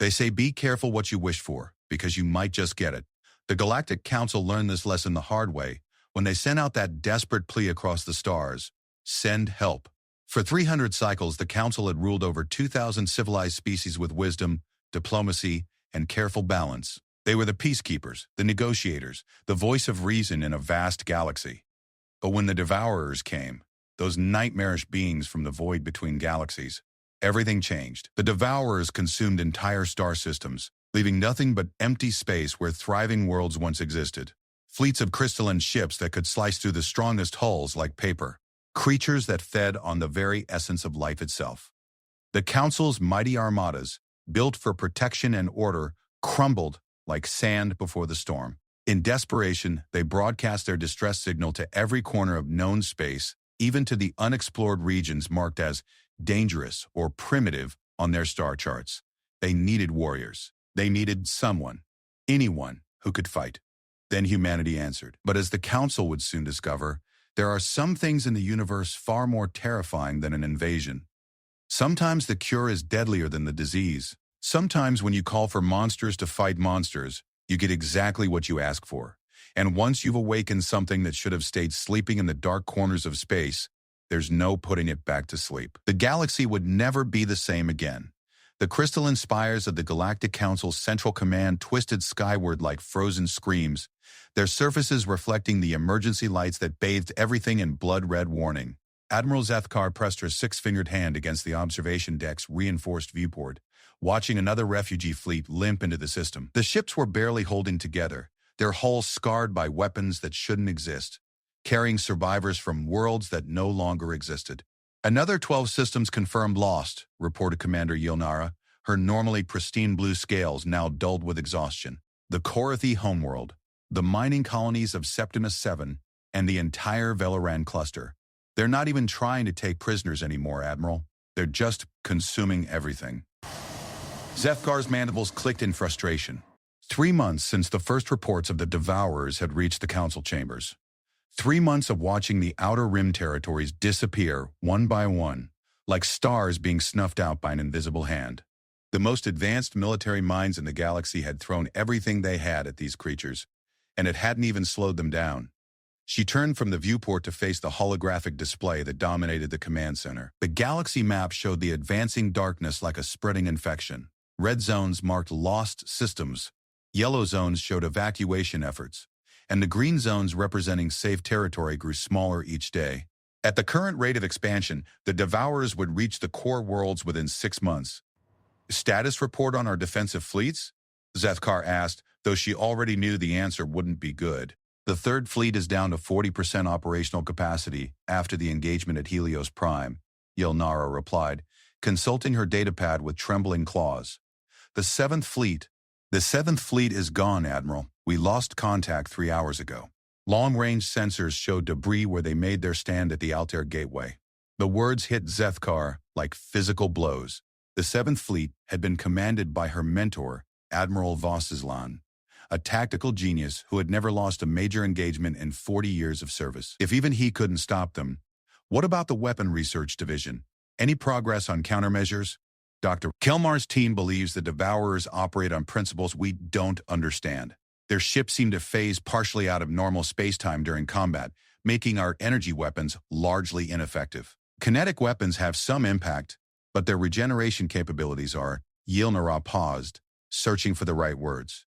They say be careful what you wish for, because you might just get it. The Galactic Council learned this lesson the hard way when they sent out that desperate plea across the stars: send help. For 300 cycles, the Council had ruled over 2,000 civilized species with wisdom, diplomacy, and careful balance. They were the peacekeepers, the negotiators, the voice of reason in a vast galaxy. But when the Devourers came, those nightmarish beings from the void between galaxies, everything changed. The Devourers consumed entire star systems, leaving nothing but empty space where thriving worlds once existed. Fleets of crystalline ships that could slice through the strongest hulls like paper. Creatures that fed on the very essence of life itself. The Council's mighty armadas, built for protection and order, crumbled like sand before the storm. In desperation, they broadcast their distress signal to every corner of known space, even to the unexplored regions marked as dangerous or primitive on their star charts. They needed warriors. They needed someone, anyone, who could fight. Then humanity answered. But as the Council would soon discover, there are some things in the universe far more terrifying than an invasion. Sometimes the cure is deadlier than the disease. Sometimes when you call for monsters to fight monsters, you get exactly what you ask for. And once you've awakened something that should have stayed sleeping in the dark corners of space, there's no putting it back to sleep. The galaxy would never be the same again. The crystalline spires of the Galactic Council's Central Command twisted skyward like frozen screams, their surfaces reflecting the emergency lights that bathed everything in blood-red warning. Admiral Zethkar pressed her six-fingered hand against the observation deck's reinforced viewport, watching another refugee fleet limp into the system. The ships were barely holding together, their hulls scarred by weapons that shouldn't exist, carrying survivors from worlds that no longer existed. Another 12 systems confirmed lost, reported Commander Yilnara, her normally pristine blue scales now dulled with exhaustion. The Korathi homeworld, the mining colonies of Septimus 7, and the entire Velaran cluster. They're not even trying to take prisoners anymore, Admiral. They're just consuming everything. Zethkar's mandibles clicked in frustration. 3 months since the first reports of the Devourers had reached the Council chambers. 3 months of watching the Outer Rim territories disappear one by one, like stars being snuffed out by an invisible hand. The most advanced military minds in the galaxy had thrown everything they had at these creatures, and it hadn't even slowed them down. She turned from the viewport to face the holographic display that dominated the command center. The galaxy map showed the advancing darkness like a spreading infection. Red zones marked lost systems, yellow zones showed evacuation efforts, and the green zones representing safe territory grew smaller each day. At the current rate of expansion, the Devourers would reach the core worlds within 6 months. Status report on our defensive fleets? Zethkar asked, though she already knew the answer wouldn't be good. The third fleet is down to 40% operational capacity after the engagement at Helios Prime, Yilnara replied, consulting her datapad with trembling claws. The seventh fleet is gone, Admiral. We lost contact 3 hours ago. Long-range sensors showed debris where they made their stand at the Altair Gateway. The words hit Zethkar like physical blows. The seventh fleet had been commanded by her mentor, Admiral Vossislan, a tactical genius who had never lost a major engagement in 40 years of service. If even he couldn't stop them, what about the Weapon Research Division? Any progress on countermeasures? Dr. Kelmar's team believes the Devourers operate on principles we don't understand. Their ships seem to phase partially out of normal spacetime during combat, making our energy weapons largely ineffective. Kinetic weapons have some impact, but their regeneration capabilities are, Yilnara paused, searching for the right words.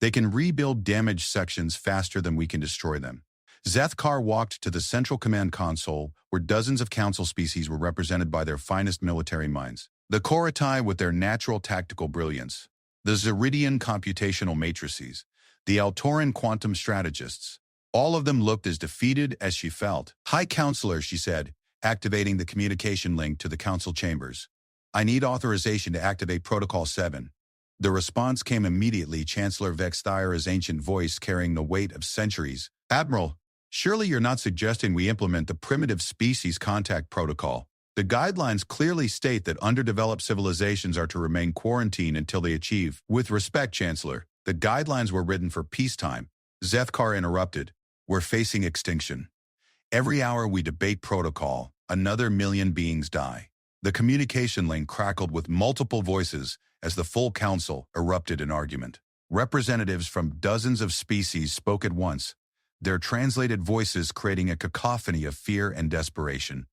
They can rebuild damaged sections faster than we can destroy them. Zethkar walked to the Central Command console, where dozens of Council species were represented by their finest military minds. The Korathi with their natural tactical brilliance, the Zeridian computational matrices, the Altoran quantum strategists. All of them looked as defeated as she felt. High Counselor, she said, activating the communication link to the Council chambers. I need authorization to activate Protocol 7. The response came immediately, Chancellor Vexthira's ancient voice carrying the weight of centuries. Admiral, surely you're not suggesting we implement the primitive species contact protocol. The guidelines clearly state that underdeveloped civilizations are to remain quarantined until they achieve. With respect, Chancellor, the guidelines were written for peacetime. Zethkar interrupted. We're facing extinction. Every hour we debate protocol, another million beings die. The communication link crackled with multiple voices as the full council erupted in argument. Representatives from dozens of species spoke at once, their translated voices creating a cacophony of fear and desperation.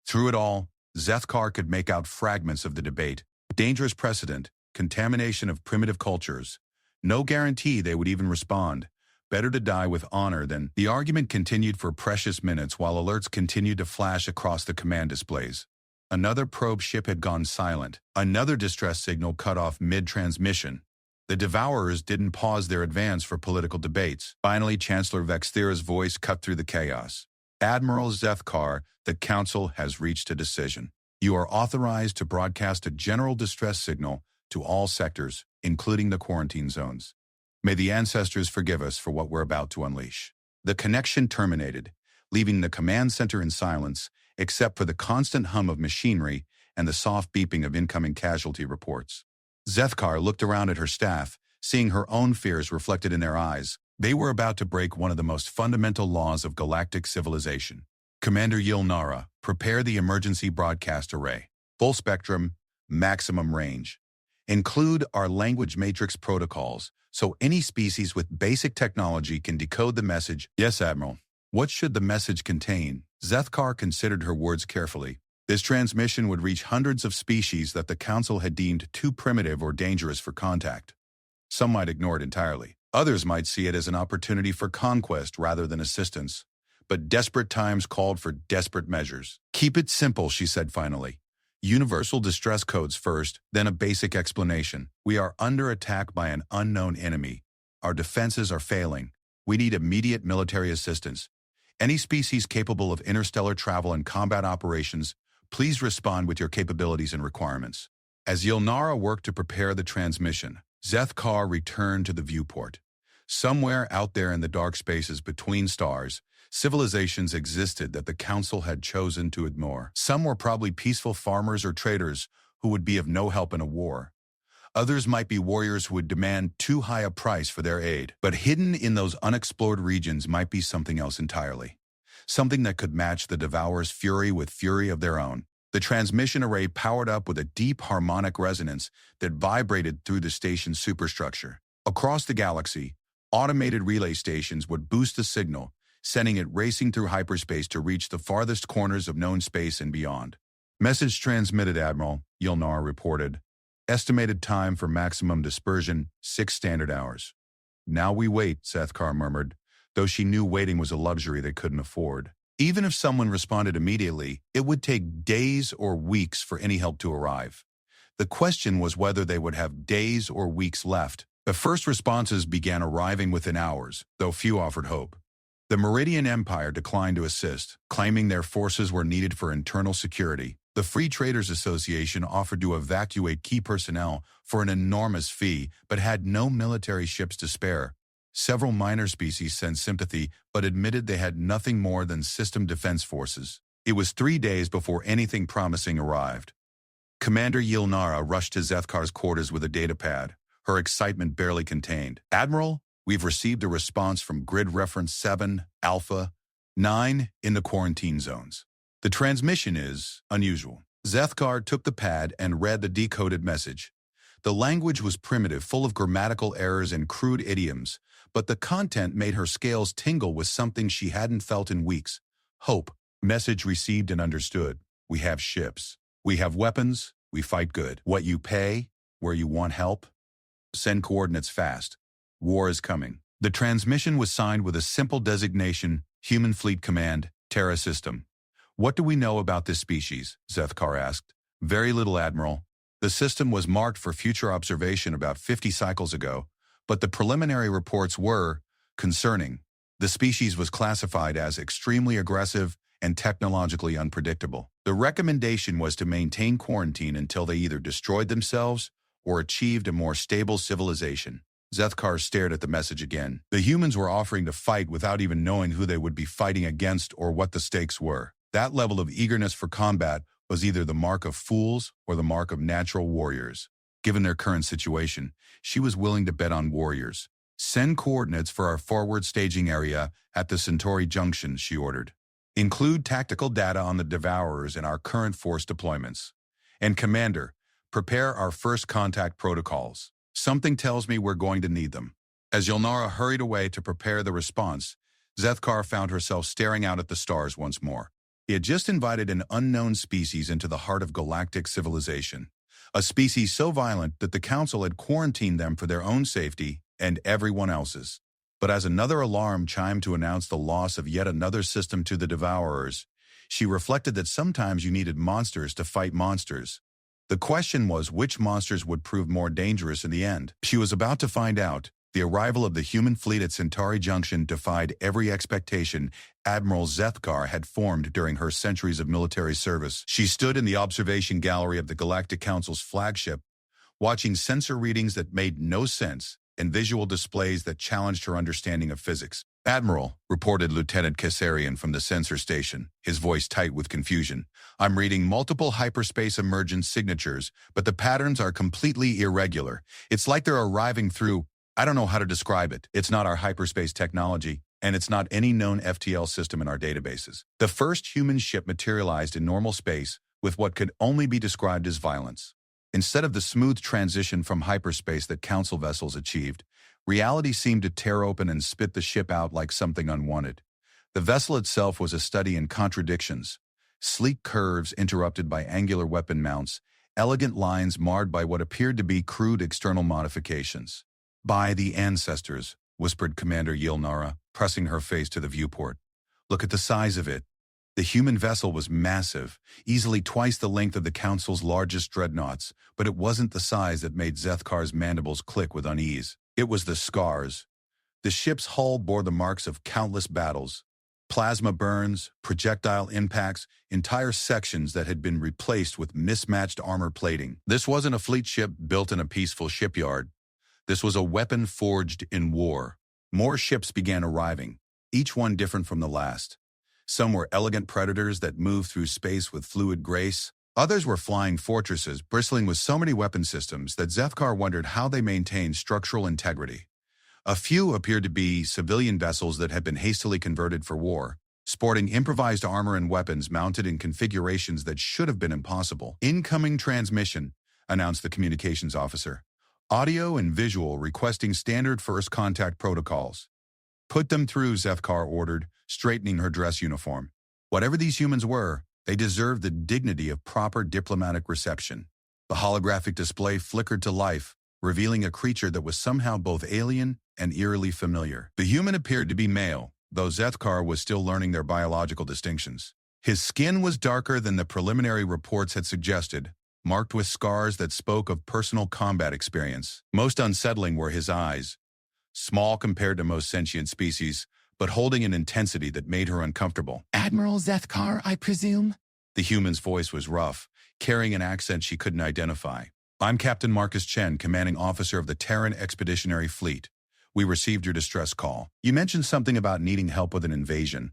Through it all, Zethkar could make out fragments of the debate. Dangerous precedent, contamination of primitive cultures. No guarantee they would even respond. Better to die with honor than... The argument continued for precious minutes while alerts continued to flash across the command displays. Another probe ship had gone silent. Another distress signal cut off mid-transmission. The Devourers didn't pause their advance for political debates. Finally, Chancellor Vexthera's voice cut through the chaos. Admiral Zethkar, the Council has reached a decision. You are authorized to broadcast a general distress signal to all sectors, including the quarantine zones. May the ancestors forgive us for what we're about to unleash. The connection terminated, leaving the command center in silence, except for the constant hum of machinery and the soft beeping of incoming casualty reports. Zethkar looked around at her staff, seeing her own fears reflected in their eyes. They were about to break one of the most fundamental laws of galactic civilization. Commander Yilnara, prepare the emergency broadcast array. Full spectrum, maximum range. Include our language matrix protocols, so any species with basic technology can decode the message. Yes, Admiral. What should the message contain? Zethkar considered her words carefully. This transmission would reach hundreds of species that the Council had deemed too primitive or dangerous for contact. Some might ignore it entirely. Others might see it as an opportunity for conquest rather than assistance. But desperate times called for desperate measures. Keep it simple, she said finally. Universal distress codes first, then a basic explanation. We are under attack by an unknown enemy. Our defenses are failing. We need immediate military assistance. Any species capable of interstellar travel and combat operations, please respond with your capabilities and requirements. As Yilnara worked to prepare the transmission, Zethkar returned to the viewport. Somewhere out there in the dark spaces between stars, civilizations existed that the Council had chosen to ignore. Some were probably peaceful farmers or traders who would be of no help in a war. Others might be warriors who would demand too high a price for their aid. But hidden in those unexplored regions might be something else entirely. Something that could match the Devourers' fury with fury of their own. The transmission array powered up with a deep harmonic resonance that vibrated through the station's superstructure. Across the galaxy, automated relay stations would boost the signal, sending it racing through hyperspace to reach the farthest corners of known space and beyond. Message transmitted, Admiral, Yilnara reported. Estimated time for maximum dispersion, 6 standard hours. Now we wait, Zethkar murmured, though she knew waiting was a luxury they couldn't afford. Even if someone responded immediately, it would take days or weeks for any help to arrive. The question was whether they would have days or weeks left. The first responses began arriving within hours, though few offered hope. The Meridian Empire declined to assist, claiming their forces were needed for internal security. The Free Traders Association offered to evacuate key personnel for an enormous fee, but had no military ships to spare. Several minor species sent sympathy, but admitted they had nothing more than system defense forces. It was 3 days before anything promising arrived. Commander Yilnara rushed to Zethkar's quarters with a datapad, her excitement barely contained. Admiral, we've received a response from Grid Reference 7, Alpha, 9 in the quarantine zones. The transmission is unusual. Zethkar took the pad and read the decoded message. The language was primitive, full of grammatical errors and crude idioms, but the content made her scales tingle with something she hadn't felt in weeks. Hope. Message received and understood. We have ships. We have weapons. We fight good. What you pay, where you want help. Send coordinates fast. War is coming. The transmission was signed with a simple designation, Human Fleet Command, Terra System. What do we know about this species? Zethkar asked. Very little, Admiral. The system was marked for future observation about 50 cycles ago, but the preliminary reports were concerning. The species was classified as extremely aggressive and technologically unpredictable. The recommendation was to maintain quarantine until they either destroyed themselves or achieved a more stable civilization. Zethkar stared at the message again. The humans were offering to fight without even knowing who they would be fighting against or what the stakes were. That level of eagerness for combat was either the mark of fools or the mark of natural warriors. Given their current situation, she was willing to bet on warriors. Send coordinates for our forward staging area at the Centauri Junction, she ordered. Include tactical data on the Devourers and our current force deployments. And Commander, Prepare our first contact protocols. Something tells me we're going to need them. As Yulnara hurried away to prepare the response, Zethkar found herself staring out at the stars once more. He had just invited an unknown species into the heart of galactic civilization, a species so violent that the Council had quarantined them for their own safety and everyone else's. But as another alarm chimed to announce the loss of yet another system to the Devourers, she reflected that sometimes you needed monsters to fight monsters. The question was which monsters would prove more dangerous in the end. She was about to find out. The arrival of the human fleet at Centauri Junction defied every expectation Admiral Zethkar had formed during her centuries of military service. She stood in the observation gallery of the Galactic Council's flagship, watching sensor readings that made no sense and visual displays that challenged her understanding of physics. "Admiral," reported Lieutenant Kassarian from the sensor station, his voice tight with confusion. "I'm reading multiple hyperspace emergence signatures, but the patterns are completely irregular. It's like they're arriving through, I don't know how to describe it. It's not our hyperspace technology, and it's not any known FTL system in our databases." The first human ship materialized in normal space with what could only be described as violence. Instead of the smooth transition from hyperspace that Council vessels achieved, reality seemed to tear open and spit the ship out like something unwanted. The vessel itself was a study in contradictions. Sleek curves interrupted by angular weapon mounts, elegant lines marred by what appeared to be crude external modifications. "By the ancestors," whispered Commander Yulnara, pressing her face to the viewport. "Look at the size of it." The human vessel was massive, easily twice the length of the Council's largest dreadnoughts, but it wasn't the size that made Zethkar's mandibles click with unease. It was the scars. The ship's hull bore the marks of countless battles. Plasma burns, projectile impacts, entire sections that had been replaced with mismatched armor plating. This wasn't a fleet ship built in a peaceful shipyard. This was a weapon forged in war. More ships began arriving, each one different from the last. Some were elegant predators that moved through space with fluid grace. Others were flying fortresses bristling with so many weapon systems that Zethkar wondered how they maintained structural integrity. A few appeared to be civilian vessels that had been hastily converted for war, sporting improvised armor and weapons mounted in configurations that should have been impossible. "Incoming transmission," announced the communications officer. "Audio and visual requesting standard first contact protocols." "Put them through," Zethkar ordered, straightening her dress uniform. Whatever these humans were, they deserved the dignity of proper diplomatic reception. The holographic display flickered to life, revealing a creature that was somehow both alien and eerily familiar. The human appeared to be male, though Zethkar was still learning their biological distinctions. His skin was darker than the preliminary reports had suggested, marked with scars that spoke of personal combat experience. Most unsettling were his eyes, small compared to most sentient species, but holding an intensity that made her uncomfortable. "Admiral Zethkar, I presume?" The human's voice was rough, carrying an accent she couldn't identify. "I'm Captain Marcus Chen, commanding officer of the Terran Expeditionary Fleet. We received your distress call. You mentioned something about needing help with an invasion."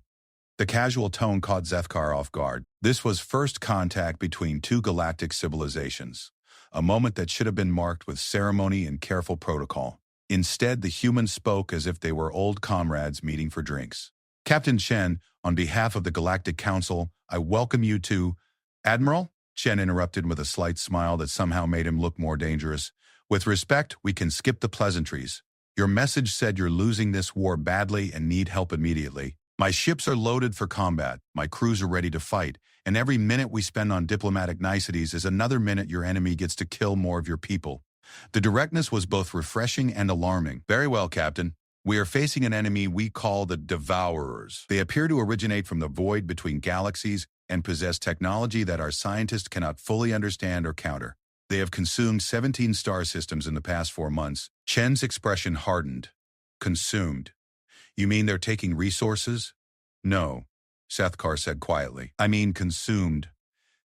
The casual tone caught Zethkar off guard. This was first contact between two galactic civilizations, a moment that should have been marked with ceremony and careful protocol. Instead, the humans spoke as if they were old comrades meeting for drinks. "Captain Chen, on behalf of the Galactic Council, I welcome you to—" "Admiral?" Chen interrupted with a slight smile that somehow made him look more dangerous. "With respect, we can skip the pleasantries. Your message said you're losing this war badly and need help immediately. My ships are loaded for combat, my crews are ready to fight, and every minute we spend on diplomatic niceties is another minute your enemy gets to kill more of your people." The directness was both refreshing and alarming. "Very well, Captain. We are facing an enemy we call the Devourers. They appear to originate from the void between galaxies and possess technology that our scientists cannot fully understand or counter. They have consumed 17 star systems in the past 4 months." Chen's expression hardened. "Consumed? You mean they're taking resources?" "No," Zethkar said quietly. "I mean consumed.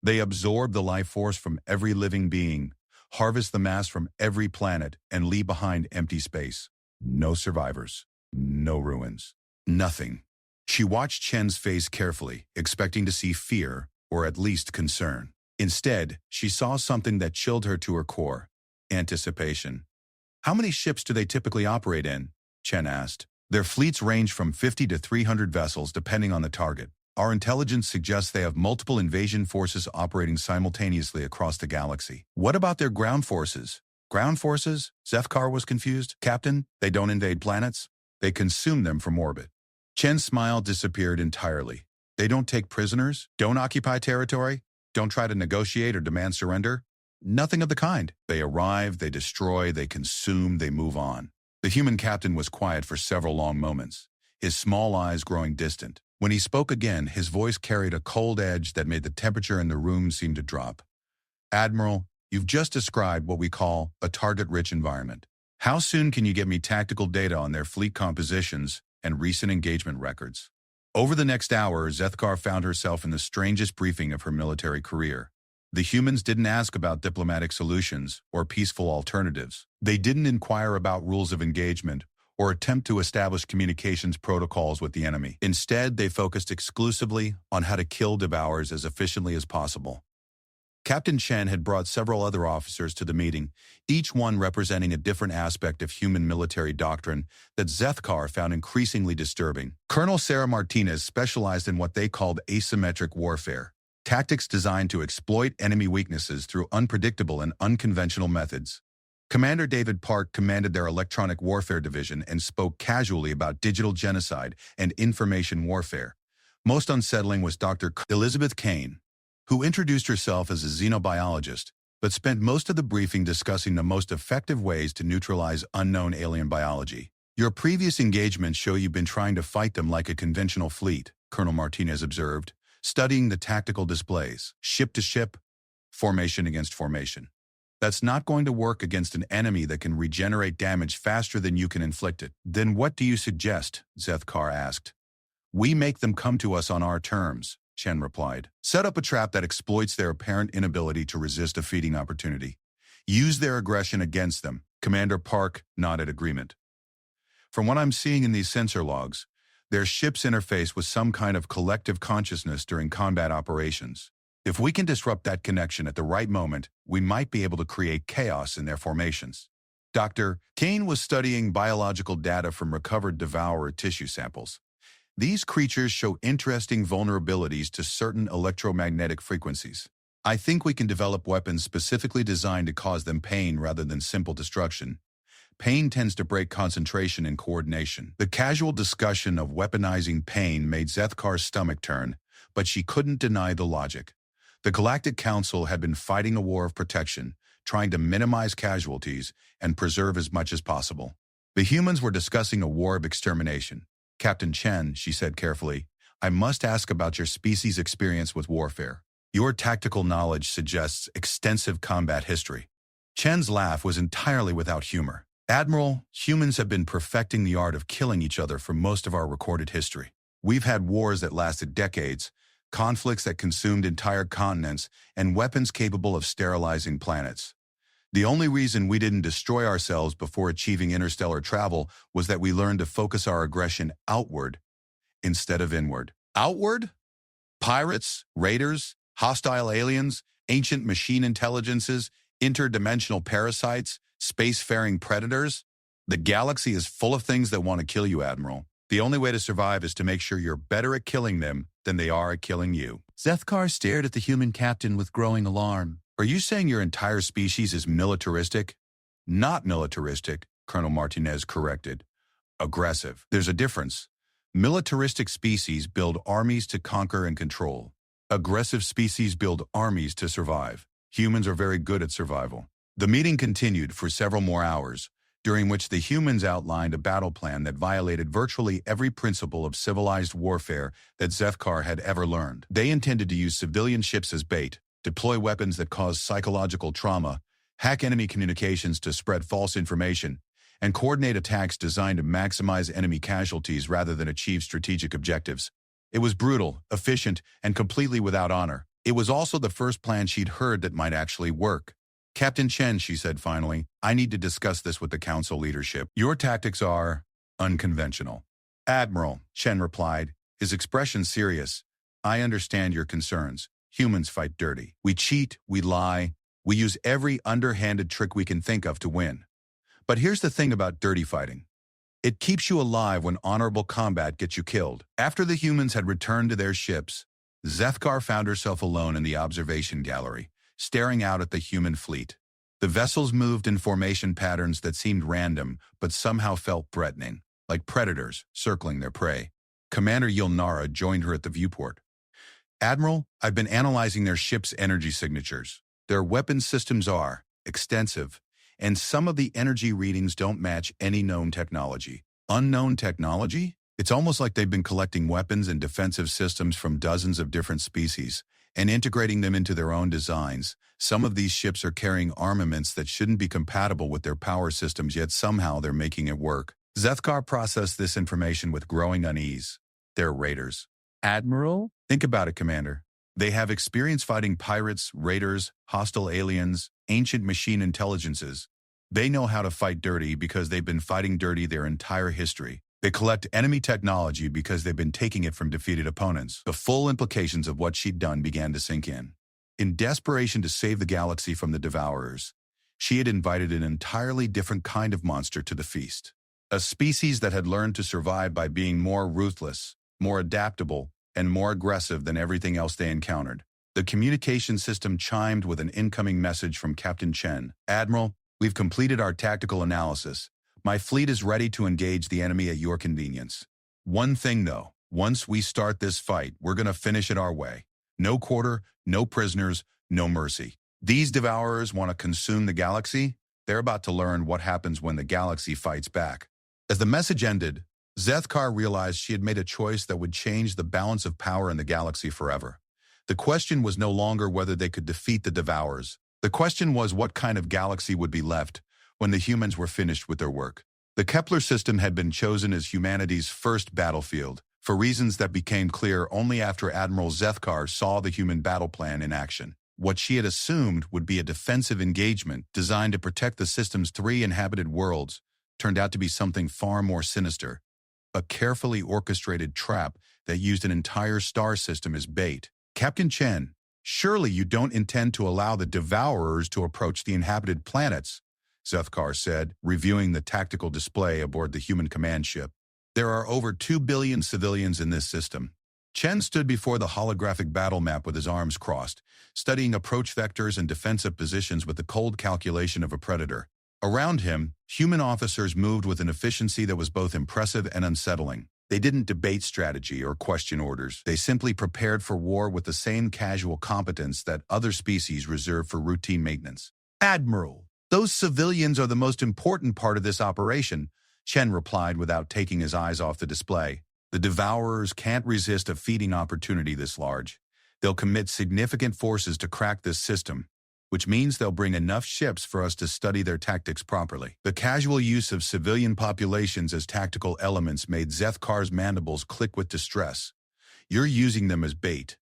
They absorb the life force from every living being, harvest the mass from every planet, and leave behind empty space. No survivors. No ruins. Nothing." She watched Chen's face carefully, expecting to see fear, or at least concern. Instead, she saw something that chilled her to her core. Anticipation. "How many ships do they typically operate in?" Chen asked. "Their fleets range from 50 to 300 vessels depending on the target. Our intelligence suggests they have multiple invasion forces operating simultaneously across the galaxy. What about their ground forces? Ground forces? Zethkar was confused. Captain, they don't invade planets. They consume them from orbit. Chen's smile disappeared entirely. They don't take prisoners, don't occupy territory, don't try to negotiate or demand surrender. Nothing of the kind. They arrive, they destroy, they consume, they move on. The human captain was quiet for several long moments, his small eyes growing distant. When he spoke again, his voice carried a cold edge that made the temperature in the room seem to drop. Admiral, you've just described what we call a target-rich environment. How soon can you get me tactical data on their fleet compositions and recent engagement records? Over the next hour, Zethkar found herself in the strangest briefing of her military career. The humans didn't ask about diplomatic solutions or peaceful alternatives. They didn't inquire about rules of engagement or attempt to establish communications protocols with the enemy. Instead, they focused exclusively on how to kill devourers as efficiently as possible. Captain Chen had brought several other officers to the meeting, each one representing a different aspect of human military doctrine that Zethkar found increasingly disturbing. Colonel Sarah Martinez specialized in what they called asymmetric warfare, tactics designed to exploit enemy weaknesses through unpredictable and unconventional methods. Commander David Park commanded their electronic warfare division and spoke casually about digital genocide and information warfare. Most unsettling was Dr. Elizabeth Kane, who introduced herself as a xenobiologist, but spent most of the briefing discussing the most effective ways to neutralize unknown alien biology. Your previous engagements show you've been trying to fight them like a conventional fleet, Colonel Martinez observed, studying the tactical displays, ship to ship, formation against formation. That's not going to work against an enemy that can regenerate damage faster than you can inflict it. Then what do you suggest? Zethkar asked. We make them come to us on our terms, Chen replied. Set up a trap that exploits their apparent inability to resist a feeding opportunity. Use their aggression against them. Commander Park nodded agreement. From what I'm seeing in these sensor logs, their ships interface with some kind of collective consciousness during combat operations. If we can disrupt that connection at the right moment, we might be able to create chaos in their formations. Dr. Kane was studying biological data from recovered devourer tissue samples. These creatures show interesting vulnerabilities to certain electromagnetic frequencies. I think we can develop weapons specifically designed to cause them pain rather than simple destruction. Pain tends to break concentration and coordination. The casual discussion of weaponizing pain made Zethkar's stomach turn, but she couldn't deny the logic. The Galactic Council had been fighting a war of protection, trying to minimize casualties and preserve as much as possible. The humans were discussing a war of extermination. Captain Chen, she said carefully, I must ask about your species' experience with warfare. Your tactical knowledge suggests extensive combat history. Chen's laugh was entirely without humor. Admiral, humans have been perfecting the art of killing each other for most of our recorded history. We've had wars that lasted decades, conflicts that consumed entire continents, and weapons capable of sterilizing planets. The only reason we didn't destroy ourselves before achieving interstellar travel was that we learned to focus our aggression outward instead of inward. Outward? Pirates, raiders, hostile aliens, ancient machine intelligences, interdimensional parasites, spacefaring predators? The galaxy is full of things that want to kill you, Admiral. The only way to survive is to make sure you're better at killing them than they are at killing you. Zethkar stared at the human captain with growing alarm. Are you saying your entire species is militaristic? Not militaristic, Colonel Martinez corrected. Aggressive. There's a difference. Militaristic species build armies to conquer and control. Aggressive species build armies to survive. Humans are very good at survival. The meeting continued for several more hours, during which the humans outlined a battle plan that violated virtually every principle of civilized warfare that Zethkar had ever learned. They intended to use civilian ships as bait, deploy weapons that cause psychological trauma, hack enemy communications to spread false information, and coordinate attacks designed to maximize enemy casualties rather than achieve strategic objectives. It was brutal, efficient, and completely without honor. It was also the first plan she'd heard that might actually work. Captain Chen, she said finally, I need to discuss this with the council leadership. Your tactics are unconventional. Admiral, Chen replied, his expression serious. I understand your concerns. Humans fight dirty. We cheat, we lie, we use every underhanded trick we can think of to win. But here's the thing about dirty fighting. It keeps you alive when honorable combat gets you killed. After the humans had returned to their ships, Zethkar found herself alone in the observation gallery, staring out at the human fleet. The vessels moved in formation patterns that seemed random, but somehow felt threatening, like predators circling their prey. Commander Yilnara joined her at the viewport. "Admiral, I've been analyzing their ship's energy signatures. Their weapon systems are extensive, and some of the energy readings don't match any known technology." Unknown technology? It's almost like they've been collecting weapons and defensive systems from dozens of different species and integrating them into their own designs. Some of these ships are carrying armaments that shouldn't be compatible with their power systems, yet somehow they're making it work. Zethkar processed this information with growing unease. They're raiders. Admiral? Think about it, Commander. They have experience fighting pirates, raiders, hostile aliens, ancient machine intelligences. They know how to fight dirty because they've been fighting dirty their entire history. They collect enemy technology because they've been taking it from defeated opponents. The full implications of what she'd done began to sink in. In desperation to save the galaxy from the Devourers, she had invited an entirely different kind of monster to the feast. A species that had learned to survive by being more ruthless, more adaptable, and more aggressive than everything else they encountered. The communication system chimed with an incoming message from Captain Chen. "Admiral, we've completed our tactical analysis. My fleet is ready to engage the enemy at your convenience. One thing though, once we start this fight, we're going to finish it our way. No quarter, no prisoners, no mercy. These Devourers want to consume the galaxy. They're about to learn what happens when the galaxy fights back." As the message ended, Zethkar realized she had made a choice that would change the balance of power in the galaxy forever. The question was no longer whether they could defeat the Devourers. The question was what kind of galaxy would be left when the humans were finished with their work. The Kepler system had been chosen as humanity's first battlefield, for reasons that became clear only after Admiral Zethkar saw the human battle plan in action. What she had assumed would be a defensive engagement designed to protect the system's 3 inhabited worlds turned out to be something far more sinister. A carefully orchestrated trap that used an entire star system as bait. "Captain Chen, surely you don't intend to allow the Devourers to approach the inhabited planets," Zethkar said, reviewing the tactical display aboard the human command ship. "There are over 2 billion civilians in this system." Chen stood before the holographic battle map with his arms crossed, studying approach vectors and defensive positions with the cold calculation of a predator. Around him, human officers moved with an efficiency that was both impressive and unsettling. They didn't debate strategy or question orders. They simply prepared for war with the same casual competence that other species reserve for routine maintenance. "Admiral, those civilians are the most important part of this operation," Chen replied without taking his eyes off the display. "The Devourers can't resist a feeding opportunity this large. They'll commit significant forces to crack this system, which means they'll bring enough ships for us to study their tactics properly." The casual use of civilian populations as tactical elements made Zethkar's mandibles click with distress. "You're using them as bait."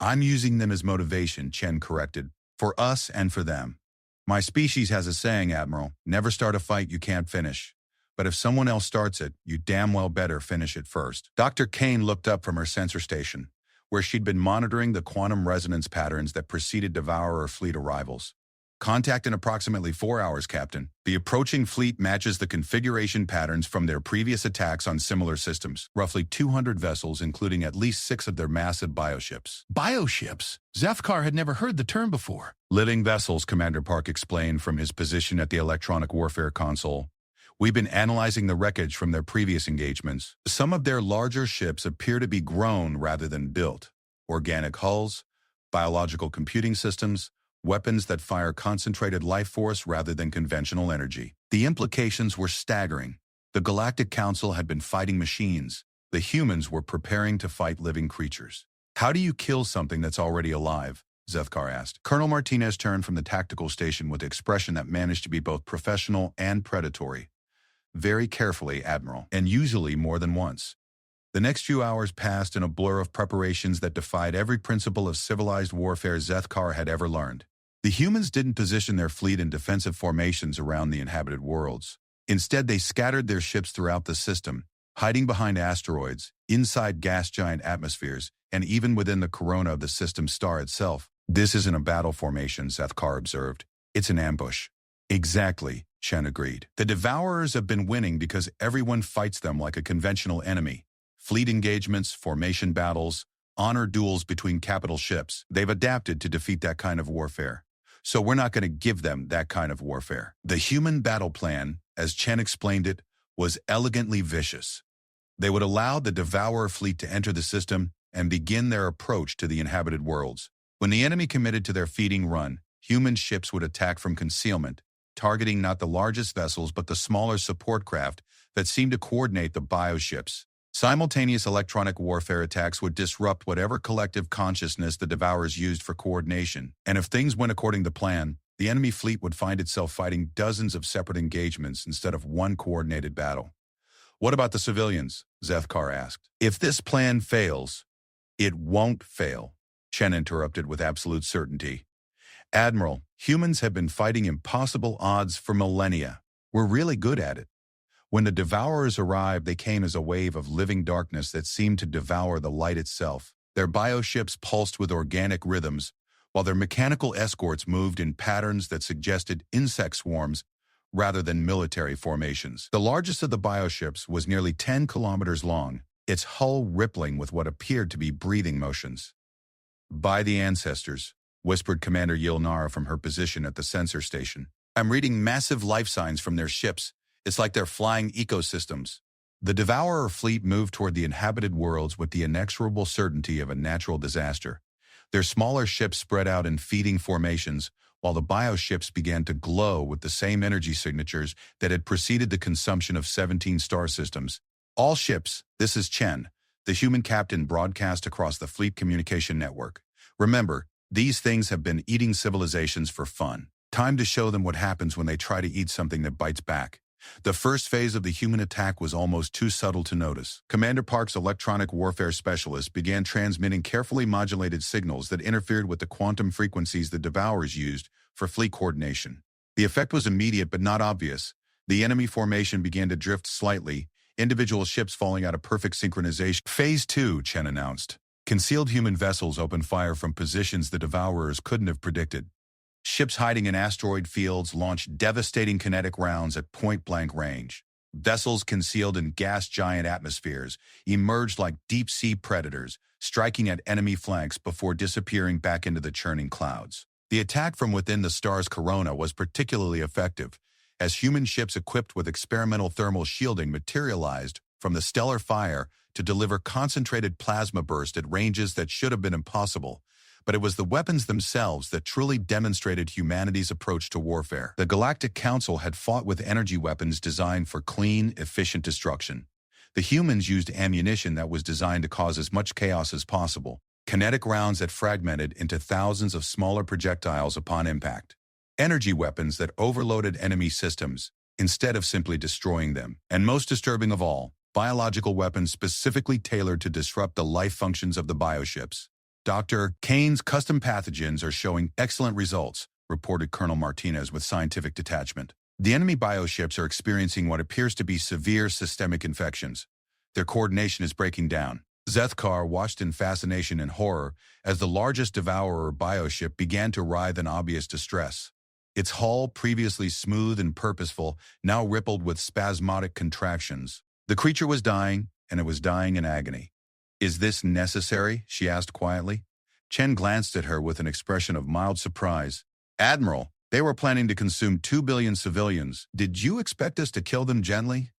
"I'm using them as motivation," Chen corrected, "for us and for them. My species has a saying, Admiral, never start a fight you can't finish. But if someone else starts it, you damn well better finish it first." Dr. Kane looked up from her sensor station, where she'd been monitoring the quantum resonance patterns that preceded Devourer fleet arrivals. "Contact in approximately 4 hours, Captain. The approaching fleet matches the configuration patterns from their previous attacks on similar systems. Roughly 200 vessels, including at least 6 of their massive bioships." Bioships? Zethkar had never heard the term before. "Living vessels," Commander Park explained from his position at the electronic warfare console. "We've been analyzing the wreckage from their previous engagements. Some of their larger ships appear to be grown rather than built. Organic hulls, biological computing systems, weapons that fire concentrated life force rather than conventional energy." The implications were staggering. The Galactic Council had been fighting machines. The humans were preparing to fight living creatures. "How do you kill something that's already alive?" Zethkar asked. Colonel Martinez turned from the tactical station with an expression that managed to be both professional and predatory. "Very carefully, Admiral, and usually more than once." The next few hours passed in a blur of preparations that defied every principle of civilized warfare Zethkar had ever learned. The humans didn't position their fleet in defensive formations around the inhabited worlds. Instead, they scattered their ships throughout the system, hiding behind asteroids, inside gas giant atmospheres, and even within the corona of the system's star itself. "This isn't a battle formation," Zethkar observed. "It's an ambush." "Exactly. Chen agreed. The Devourers have been winning because everyone fights them like a conventional enemy. Fleet engagements, formation battles, honor duels between capital ships. They've adapted to defeat that kind of warfare. So we're not going to give them that kind of warfare. The human battle plan, as Chen explained it, was elegantly vicious. They would allow the Devourer fleet to enter the system and begin their approach to the inhabited worlds. When the enemy committed to their feeding run, human ships would attack from concealment, targeting not the largest vessels but the smaller support craft that seemed to coordinate the bioships. Simultaneous electronic warfare attacks would disrupt whatever collective consciousness the Devourers used for coordination, and if things went according to plan, the enemy fleet would find itself fighting dozens of separate engagements instead of one coordinated battle. What about the civilians? Zethkar asked. If this plan fails, it won't fail, Chen interrupted with absolute certainty. Admiral, humans have been fighting impossible odds for millennia. We're really good at it. When the Devourers arrived, they came as a wave of living darkness that seemed to devour the light itself. Their bioships pulsed with organic rhythms, while their mechanical escorts moved in patterns that suggested insect swarms rather than military formations. The largest of the bioships was nearly 10 kilometers long, its hull rippling with what appeared to be breathing motions. By the ancestors, whispered Commander Yilnara from her position at the sensor station. I'm reading massive life signs from their ships. It's like they're flying ecosystems. The Devourer fleet moved toward the inhabited worlds with the inexorable certainty of a natural disaster. Their smaller ships spread out in feeding formations, while the bioships began to glow with the same energy signatures that had preceded the consumption of 17 star systems. All ships, this is Chen, the human captain broadcast across the fleet communication network. Remember, these things have been eating civilizations for fun. Time to show them what happens when they try to eat something that bites back. The first phase of the human attack was almost too subtle to notice. Commander Park's electronic warfare specialist began transmitting carefully modulated signals that interfered with the quantum frequencies the Devourers used for fleet coordination. The effect was immediate but not obvious. The enemy formation began to drift slightly, individual ships falling out of perfect synchronization. Phase 2, Chen announced. Concealed human vessels opened fire from positions the Devourers couldn't have predicted. Ships hiding in asteroid fields launched devastating kinetic rounds at point-blank range. Vessels concealed in gas giant atmospheres emerged like deep-sea predators, striking at enemy flanks before disappearing back into the churning clouds. The attack from within the star's corona was particularly effective, as human ships equipped with experimental thermal shielding materialized from the stellar fire to deliver concentrated plasma bursts at ranges that should have been impossible. But it was the weapons themselves that truly demonstrated humanity's approach to warfare. The Galactic Council had fought with energy weapons designed for clean, efficient destruction. The humans used ammunition that was designed to cause as much chaos as possible. Kinetic rounds that fragmented into thousands of smaller projectiles upon impact. Energy weapons that overloaded enemy systems instead of simply destroying them. And most disturbing of all, biological weapons specifically tailored to disrupt the life functions of the bioships. Dr. Kane's custom pathogens are showing excellent results, reported Colonel Martinez with scientific detachment. The enemy bioships are experiencing what appears to be severe systemic infections. Their coordination is breaking down. Zethkar watched in fascination and horror as the largest Devourer bioship began to writhe in obvious distress. Its hull, previously smooth and purposeful, now rippled with spasmodic contractions. The creature was dying, and it was dying in agony. Is this necessary? She asked quietly. Chen glanced at her with an expression of mild surprise. Admiral, they were planning to consume 2 billion civilians. Did you expect us to kill them gently?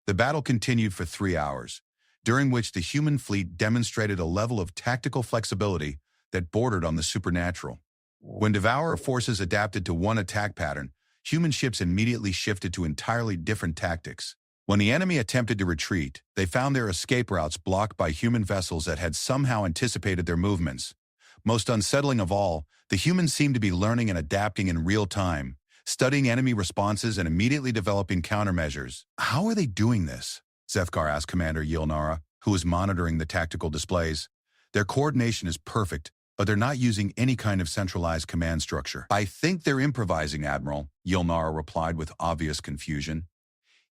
The battle continued for 3 hours, during which the human fleet demonstrated a level of tactical flexibility that bordered on the supernatural. When Devourer forces adapted to one attack pattern, human ships immediately shifted to entirely different tactics. When the enemy attempted to retreat, they found their escape routes blocked by human vessels that had somehow anticipated their movements. Most unsettling of all, the humans seemed to be learning and adapting in real time, studying enemy responses and immediately developing countermeasures. How are they doing this? Zethkar asked Commander Yilnara, who was monitoring the tactical displays. Their coordination is perfect, but they're not using any kind of centralized command structure. I think they're improvising, Admiral, Yilnara replied with obvious confusion.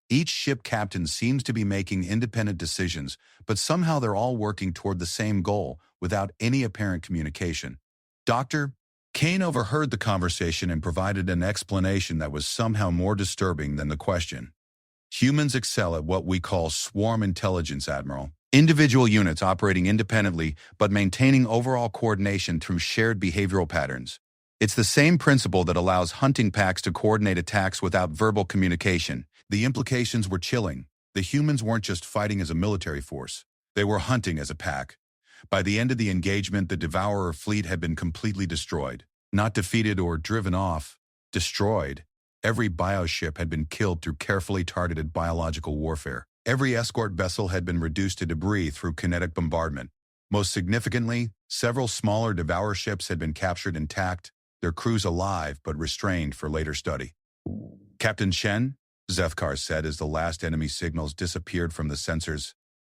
Each ship captain seems to be making independent decisions, but somehow they're all working toward the same goal without any apparent communication. Doctor, Kane overheard the conversation and provided an explanation that was somehow more disturbing than the question. Humans excel at what we call swarm intelligence, Admiral. Individual units operating independently but maintaining overall coordination through shared behavioral patterns. It's the same principle that allows hunting packs to coordinate attacks without verbal communication. The implications were chilling. The humans weren't just fighting as a military force. They were hunting as a pack. By the end of the engagement, the Devourer fleet had been completely destroyed. Not defeated or driven off, destroyed. Every bioship had been killed through carefully targeted biological warfare. Every escort vessel had been reduced to debris through kinetic bombardment. Most significantly, several smaller Devourer ships had been captured intact, their crews alive but restrained for later study. Captain Chen, Zethkar said as the last enemy signals disappeared from the sensors,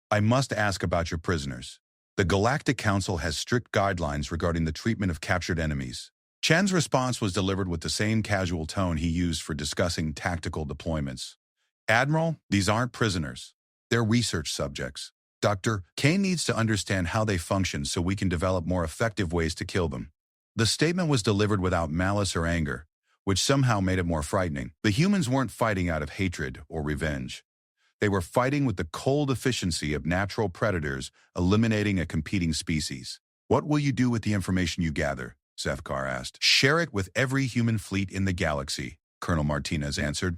I must ask about your prisoners. The Galactic Council has strict guidelines regarding the treatment of captured enemies. Chen's response was delivered with the same casual tone he used for discussing tactical deployments. Admiral, these aren't prisoners. They're research subjects. Dr. Kane needs to understand how they function so we can develop more effective ways to kill them. The statement was delivered without malice or anger, which somehow made it more frightening. The humans weren't fighting out of hatred or revenge. They were fighting with the cold efficiency of natural predators eliminating a competing species. What will you do with the information you gather? Zethkar asked. Share it with every human fleet in the galaxy, Colonel Martinez answered.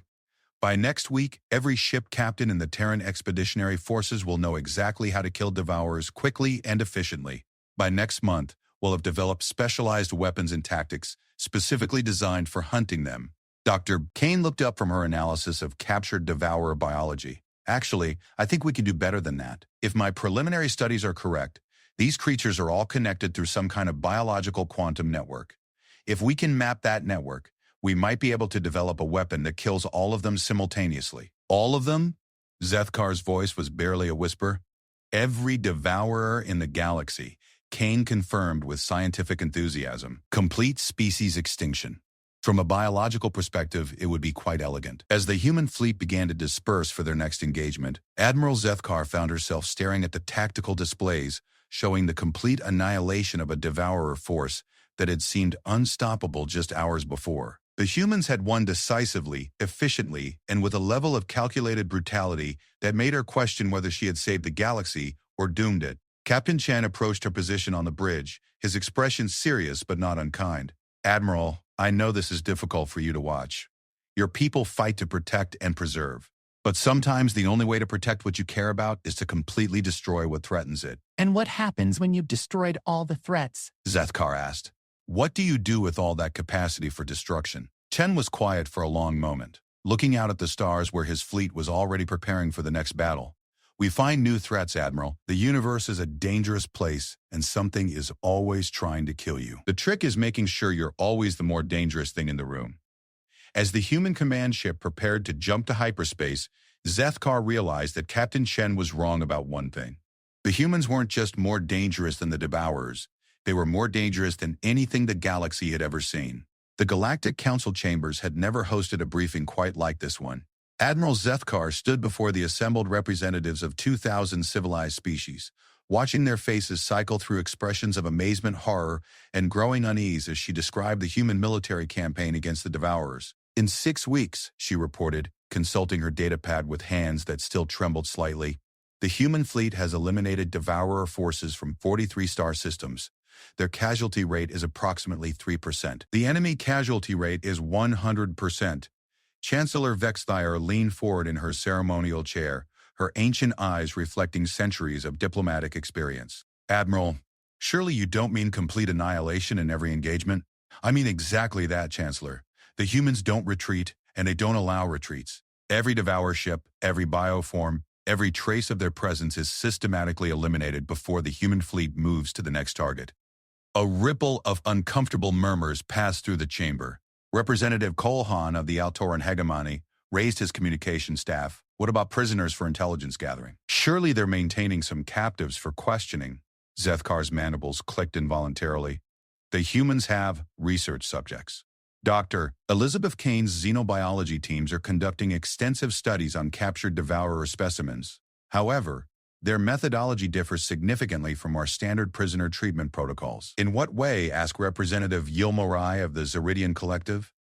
By next week, every ship captain in the Terran Expeditionary Forces will know exactly how to kill Devourers quickly and efficiently. By next month, we'll have developed specialized weapons and tactics specifically designed for hunting them. Dr. Kane looked up from her analysis of captured Devourer biology. Actually, I think we can do better than that. If my preliminary studies are correct, these creatures are all connected through some kind of biological quantum network. If we can map that network, we might be able to develop a weapon that kills all of them simultaneously. All of them? Zethkar's voice was barely a whisper. Every Devourer in the galaxy, Kane confirmed with scientific enthusiasm. Complete species extinction. From a biological perspective, it would be quite elegant. As the human fleet began to disperse for their next engagement, Admiral Zethkar found herself staring at the tactical displays showing the complete annihilation of a Devourer force that had seemed unstoppable just hours before. The humans had won decisively, efficiently, and with a level of calculated brutality that made her question whether she had saved the galaxy or doomed it. Captain Chen approached her position on the bridge, his expression serious but not unkind. Admiral, I know this is difficult for you to watch. Your people fight to protect and preserve. But sometimes the only way to protect what you care about is to completely destroy what threatens it. And what happens when you've destroyed all the threats? Zethkar asked. What do you do with all that capacity for destruction? Chen was quiet for a long moment, looking out at the stars where his fleet was already preparing for the next battle. We find new threats, Admiral. The universe is a dangerous place, and something is always trying to kill you. The trick is making sure you're always the more dangerous thing in the room. As the human command ship prepared to jump to hyperspace, Zethkar realized that Captain Chen was wrong about one thing. The humans weren't just more dangerous than the Devourers. They were more dangerous than anything the galaxy had ever seen. The Galactic Council chambers had never hosted a briefing quite like this one. Admiral Zethkar stood before the assembled representatives of 2,000 civilized species, watching their faces cycle through expressions of amazement, horror, and growing unease as she described the human military campaign against the Devourers. In 6 weeks, she reported, consulting her datapad with hands that still trembled slightly, the human fleet has eliminated Devourer forces from 43 star systems. Their casualty rate is approximately 3%. The enemy casualty rate is 100%. Chancellor Vexthyre leaned forward in her ceremonial chair, her ancient eyes reflecting centuries of diplomatic experience. Admiral, surely you don't mean complete annihilation in every engagement? I mean exactly that, Chancellor. The humans don't retreat, and they don't allow retreats. Every Devourer ship, every bioform, every trace of their presence is systematically eliminated before the human fleet moves to the next target. A ripple of uncomfortable murmurs passed through the chamber. Representative Kolhan of the Altoran hegemony raised his communication staff. What about prisoners for intelligence gathering? Surely they're maintaining some captives for questioning. Zethkar's mandibles clicked involuntarily. The humans have research subjects. Dr. Elizabeth Kane's xenobiology teams are conducting extensive studies on captured Devourer specimens. However, Their methodology differs significantly from our standard prisoner treatment protocols. In what way, asked Representative Yilmorai of the Zeridian Collective.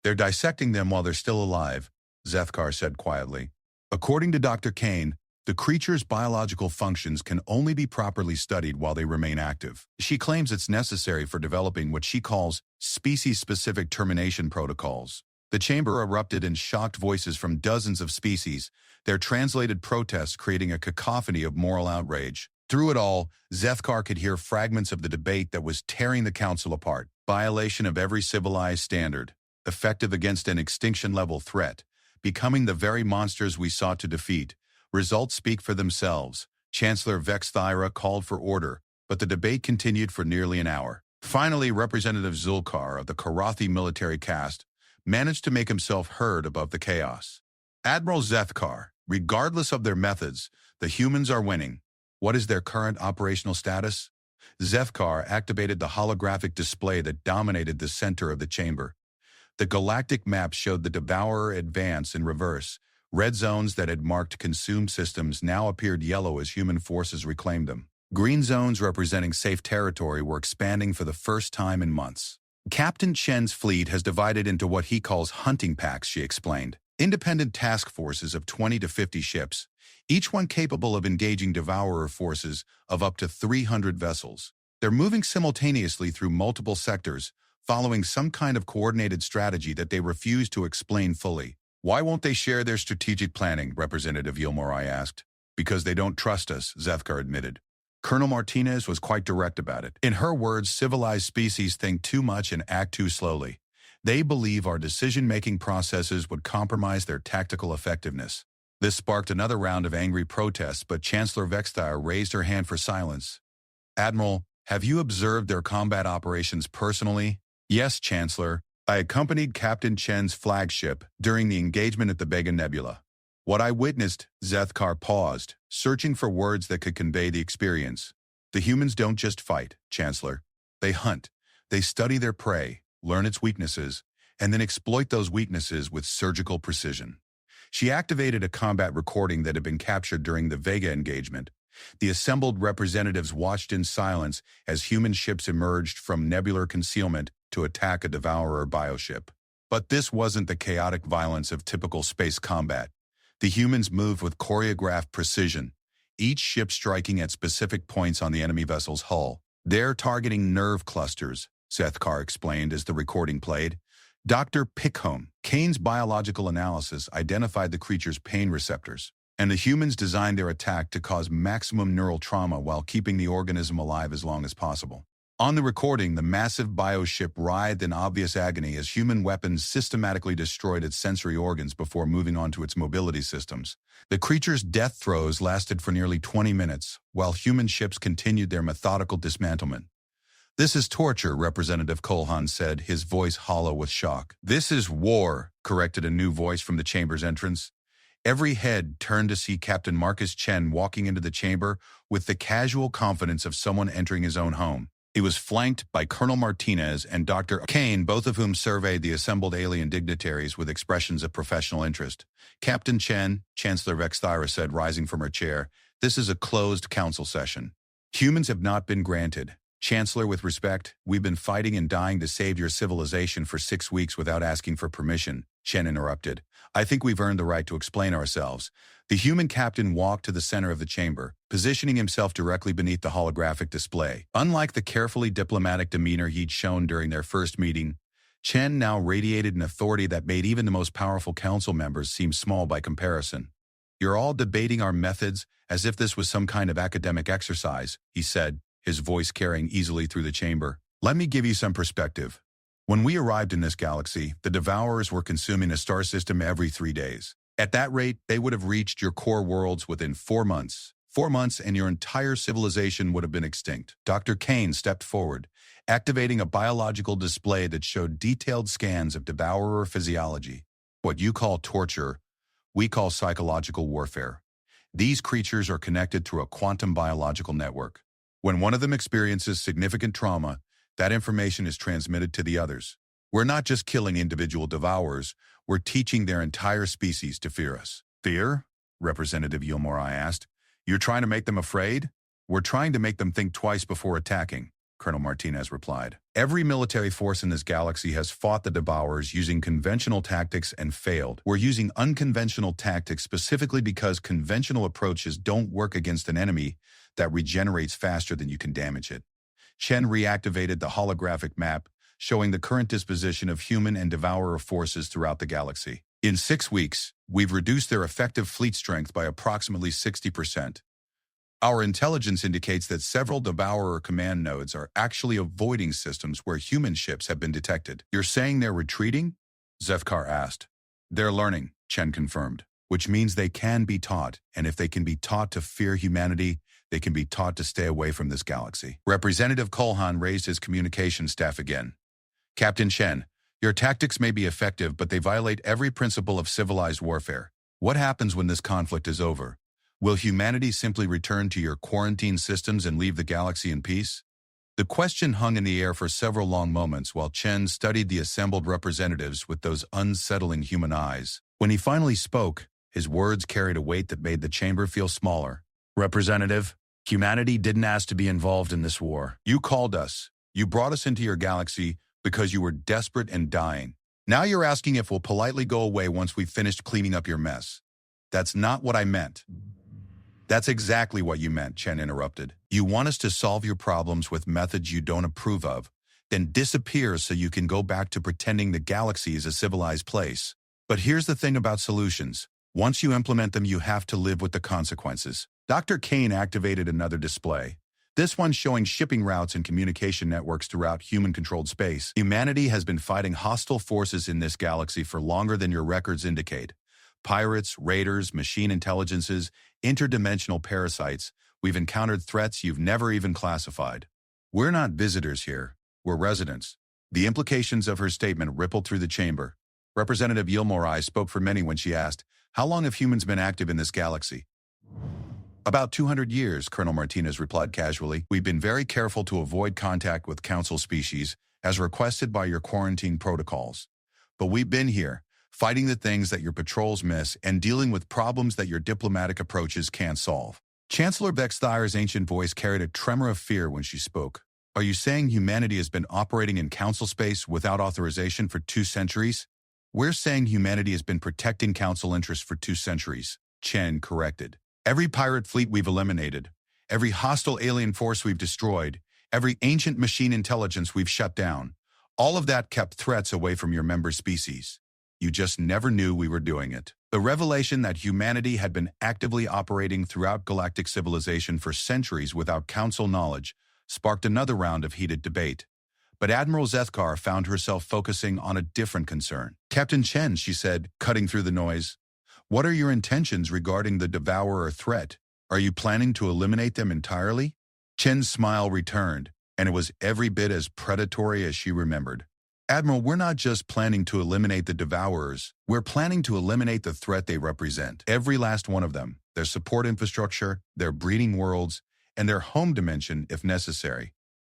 They're dissecting them while they're still alive, Zethkar said quietly. According to Dr. Kane, the creature's biological functions can only be properly studied while they remain active. She claims it's necessary for developing what she calls species-specific termination protocols. The chamber erupted in shocked voices from dozens of species, their translated protests creating a cacophony of moral outrage. Through it all, Zethkar could hear fragments of the debate that was tearing the council apart. Violation of every civilized standard, effective against an extinction-level threat, becoming the very monsters we sought to defeat. Results speak for themselves. Chancellor Vexthira called for order, but the debate continued for nearly an hour. Finally, Representative Zulkar of the Karathi military caste managed to make himself heard above the chaos. Admiral Zethkar, regardless of their methods, the humans are winning. What is their current operational status? Zethkar activated the holographic display that dominated the center of the chamber. The galactic map showed the Devourer advance in reverse. Red zones that had marked consumed systems now appeared yellow as human forces reclaimed them. Green zones representing safe territory were expanding for the first time in months. Captain Chen's fleet has divided into what he calls hunting packs, she explained. Independent task forces of 20 to 50 ships, each one capable of engaging Devourer forces of up to 300 vessels. They're moving simultaneously through multiple sectors, following some kind of coordinated strategy that they refuse to explain fully. Why won't they share their strategic planning? Representative Yilmorai asked. Because they don't trust us, Zethkar admitted. Colonel Martinez was quite direct about it. In her words, civilized species think too much and act too slowly. They believe our decision-making processes would compromise their tactical effectiveness. This sparked another round of angry protests, but Chancellor Vexthire raised her hand for silence. Admiral, have you observed their combat operations personally? Yes, Chancellor. I accompanied Captain Chen's flagship during the engagement at the Vega Nebula. What I witnessed, Zethkar paused, searching for words that could convey the experience. The humans don't just fight, Chancellor. They hunt. They study their prey, learn its weaknesses, and then exploit those weaknesses with surgical precision. She activated a combat recording that had been captured during the Vega engagement. The assembled representatives watched in silence as human ships emerged from nebular concealment to attack a Devourer bioship. But this wasn't the chaotic violence of typical space combat. The humans moved with choreographed precision, each ship striking at specific points on the enemy vessel's hull. They're targeting nerve clusters, Zethkar explained as the recording played. Dr. Pickholm, Kane's biological analysis identified the creature's pain receptors, and the humans designed their attack to cause maximum neural trauma while keeping the organism alive as long as possible. On the recording, the massive bioship writhed in obvious agony as human weapons systematically destroyed its sensory organs before moving on to its mobility systems. The creature's death throes lasted for nearly 20 minutes, while human ships continued their methodical dismantlement. This is torture, Representative Kolhan said, his voice hollow with shock. This is war, corrected a new voice from the chamber's entrance. Every head turned to see Captain Marcus Chen walking into the chamber with the casual confidence of someone entering his own home. He was flanked by Colonel Martinez and Dr. Kane, both of whom surveyed the assembled alien dignitaries with expressions of professional interest. Captain Chen, Chancellor Vexthira said, rising from her chair, this is a closed council session. Humans have not been granted. Chancellor, with respect, we've been fighting and dying to save your civilization for 6 weeks without asking for permission, Chen interrupted. I think we've earned the right to explain ourselves. The human captain walked to the center of the chamber, positioning himself directly beneath the holographic display. Unlike the carefully diplomatic demeanor he'd shown during their first meeting, Chen now radiated an authority that made even the most powerful council members seem small by comparison. You're all debating our methods as if this was some kind of academic exercise, he said, his voice carrying easily through the chamber. Let me give you some perspective. When we arrived in this galaxy, the Devourers were consuming a star system every 3 days. At that rate, they would have reached your core worlds within 4 months. 4 months and your entire civilization would have been extinct. Dr. Kane stepped forward, activating a biological display that showed detailed scans of Devourer physiology. What you call torture, we call psychological warfare. These creatures are connected through a quantum biological network. When one of them experiences significant trauma, that information is transmitted to the others. We're not just killing individual Devourers, we're teaching their entire species to fear us. Fear? Representative Yilmorai asked. You're trying to make them afraid? We're trying to make them think twice before attacking, Colonel Martinez replied. Every military force in this galaxy has fought the Devourers using conventional tactics and failed. We're using unconventional tactics specifically because conventional approaches don't work against an enemy that regenerates faster than you can damage it. Chen reactivated the holographic map, showing the current disposition of human and Devourer forces throughout the galaxy. In 6 weeks, we've reduced their effective fleet strength by approximately 60%. Our intelligence indicates that several Devourer command nodes are actually avoiding systems where human ships have been detected. You're saying they're retreating? Zethkar asked. They're learning, Chen confirmed, which means they can be taught, and if they can be taught to fear humanity, they can be taught to stay away from this galaxy. Representative Kolhan raised his communication staff again. Captain Chen, your tactics may be effective, but they violate every principle of civilized warfare. What happens when this conflict is over? Will humanity simply return to your quarantine systems and leave the galaxy in peace? The question hung in the air for several long moments while Chen studied the assembled representatives with those unsettling human eyes. When he finally spoke, his words carried a weight that made the chamber feel smaller. Representative, humanity didn't ask to be involved in this war. You called us. You brought us into your galaxy because you were desperate and dying. Now you're asking if we'll politely go away once we've finished cleaning up your mess. That's not what I meant. That's exactly what you meant, Chen interrupted. You want us to solve your problems with methods you don't approve of, then disappear so you can go back to pretending the galaxy is a civilized place. But here's the thing about solutions. Once you implement them, you have to live with the consequences. Dr. Kane activated another display. This one showing shipping routes and communication networks throughout human-controlled space. Humanity has been fighting hostile forces in this galaxy for longer than your records indicate. Pirates, raiders, machine intelligences, interdimensional parasites. We've encountered threats you've never even classified. We're not visitors here. We're residents. The implications of her statement rippled through the chamber. Representative Yilmorai spoke for many when she asked, how long have humans been active in this galaxy? About 200 years, Colonel Martinez replied casually. We've been very careful to avoid contact with Council species, as requested by your quarantine protocols. But we've been here, fighting the things that your patrols miss and dealing with problems that your diplomatic approaches can't solve. Chancellor Vexthire's ancient voice carried a tremor of fear when she spoke. Are you saying humanity has been operating in Council space without authorization for 2 centuries? We're saying humanity has been protecting Council interests for 2 centuries, Chen corrected. Every pirate fleet we've eliminated, every hostile alien force we've destroyed, every ancient machine intelligence we've shut down, all of that kept threats away from your member species. You just never knew we were doing it. The revelation that humanity had been actively operating throughout galactic civilization for centuries without Council knowledge sparked another round of heated debate. But Admiral Zethkar found herself focusing on a different concern. Captain Chen, she said, cutting through the noise, what are your intentions regarding the Devourer threat? Are you planning to eliminate them entirely? Chen's smile returned, and it was every bit as predatory as she remembered. Admiral, we're not just planning to eliminate the Devourers. We're planning to eliminate the threat they represent. Every last one of them. Their support infrastructure, their breeding worlds, and their home dimension if necessary.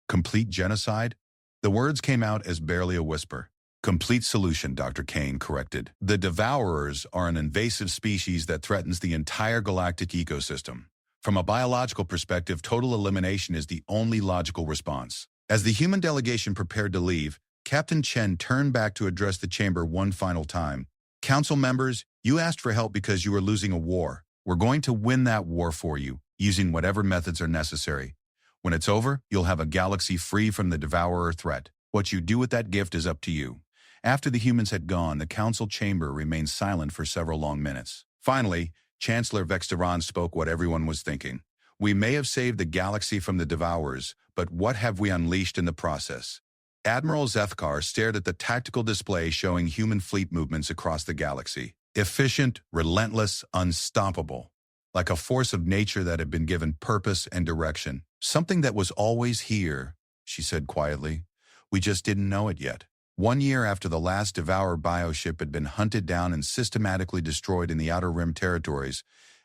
Complete genocide? The words came out as barely a whisper. Complete solution, Dr. Kane corrected. The Devourers are an invasive species that threatens the entire galactic ecosystem. From a biological perspective, total elimination is the only logical response. As the human delegation prepared to leave, Captain Chen turned back to address the chamber one final time. Council members, you asked for help because you were losing a war. We're going to win that war for you, using whatever methods are necessary. When it's over, you'll have a galaxy free from the Devourer threat. What you do with that gift is up to you. After the humans had gone, the council chamber remained silent for several long minutes. Finally, Chancellor Vexteron spoke what everyone was thinking. We may have saved the galaxy from the Devourers, but what have we unleashed in the process? Admiral Zethkar stared at the tactical display showing human fleet movements across the galaxy. Efficient, relentless, unstoppable. Like a force of nature that had been given purpose and direction. Something that was always here, she said quietly. We just didn't know it yet. 1 year after the last Devourer bioship had been hunted down and systematically destroyed in the Outer Rim territories,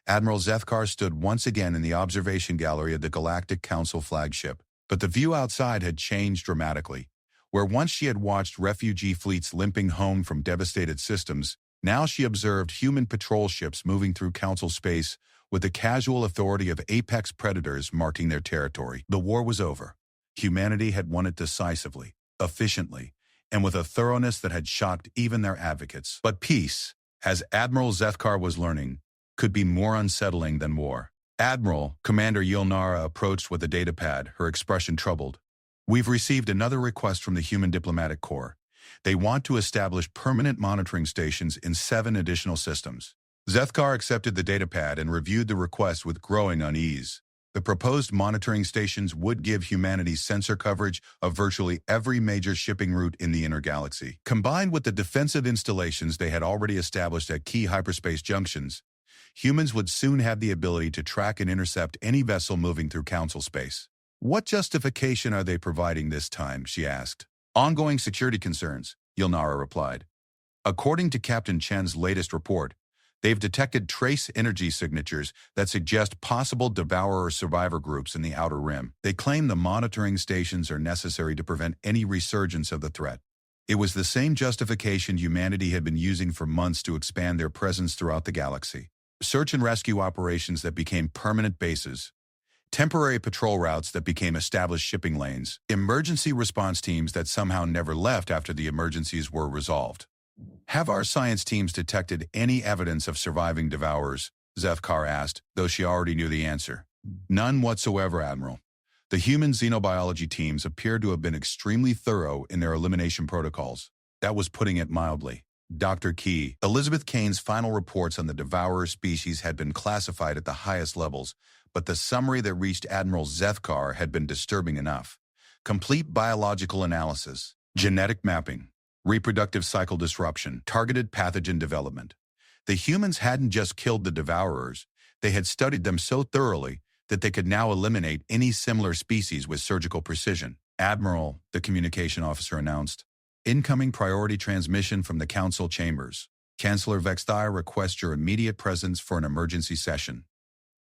Admiral Zethkar stood once again in the observation gallery of the Galactic Council flagship. But the view outside had changed dramatically. Where once she had watched refugee fleets limping home from devastated systems, now she observed human patrol ships moving through Council space with the casual authority of apex predators marking their territory. The war was over. Humanity had won it decisively, efficiently, and with a thoroughness that had shocked even their advocates. But peace, as Admiral Zethkar was learning, could be more unsettling than war. Admiral, Commander Yilnara approached with a datapad, her expression troubled. We've received another request from the Human Diplomatic Corps. They want to establish permanent monitoring stations in 7 additional systems. Zethkar accepted the datapad and reviewed the request with growing unease. The proposed monitoring stations would give humanity sensor coverage of virtually every major shipping route in the inner galaxy. Combined with the defensive installations they had already established at key hyperspace junctions, humans would soon have the ability to track and intercept any vessel moving through Council space. What justification are they providing this time, she asked. Ongoing security concerns, Yilnara replied. According to Captain Chen's latest report, they've detected trace energy signatures that suggest possible Devourer survivor groups in the Outer Rim. They claim the monitoring stations are necessary to prevent any resurgence of the threat. It was the same justification humanity had been using for months to expand their presence throughout the galaxy. Search and rescue operations that became permanent bases, temporary patrol routes that became established shipping lanes, emergency response teams that somehow never left after the emergencies were resolved. Have our science teams detected any evidence of surviving Devourers? Zethkar asked, though she already knew the answer. None whatsoever, Admiral. The human xenobiology teams appeared to have been extremely thorough in their elimination protocols. That was putting it mildly. Dr. Key, Elizabeth Kane's final reports on the Devourer species had been classified at the highest levels, but the summary that reached Admiral Zethkar had been disturbing enough. Complete biological analysis, genetic mapping, reproductive cycle disruption, targeted pathogen development. The humans hadn't just killed the Devourers, they had studied them so thoroughly that they could now eliminate any similar species with surgical precision. Admiral, the communication officer announced, incoming priority transmission from the Council chambers. Chancellor Vexthire requests your immediate presence for an emergency session.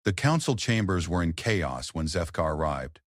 The Council chambers were in chaos when Zethkar arrived.